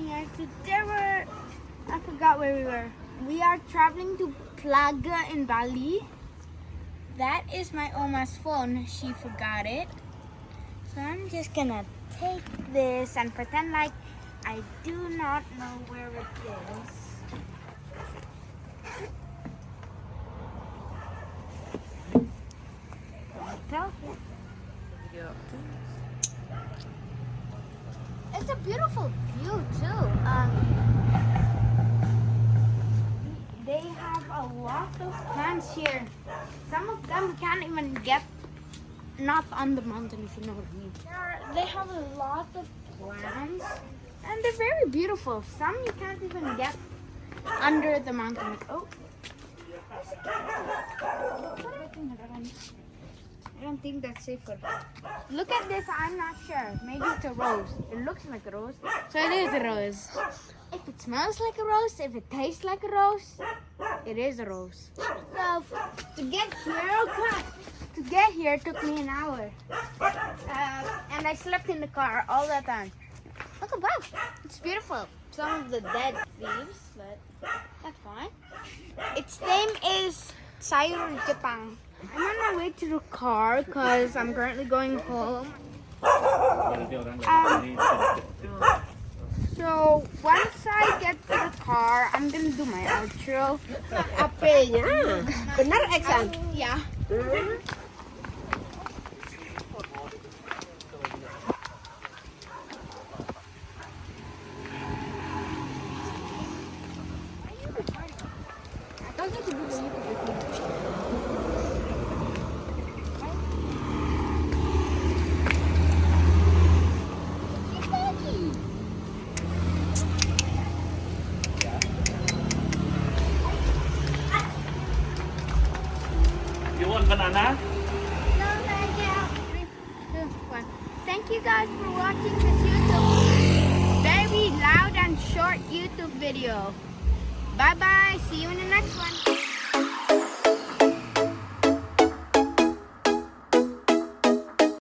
here. Today I forgot where we were. We are traveling to Plaga in Bali. That is my Oma's phone. She forgot it. So I'm just gonna take this and pretend like I do not know where it is. It's a beautiful view too. They have a lot of plants here. Some of them can't even get not on the mountain, if you know what I mean. They have a lot of plants and they're very beautiful. Some you can't even get under the mountain. Like, oh. I don't think that's safer. Look at this, I'm not sure. Maybe it's a rose. It looks like a rose. So it is a rose. If it smells like a rose, if it tastes like a rose, it is a rose. So to get here took me an hour. And I slept in the car all that time. Look above. It's beautiful. Some of the dead leaves, but that's fine. Its name is Sayur Jepang. I'm on my way to the car because I'm currently going home. So once I get to the car, I'm gonna do my outro. AP-nya. Benar, Eksan? Yeah. You want banana? No, thank you. 3, 2, 1. Thank you guys for watching this very loud and short YouTube video. Bye bye. See you in the next one.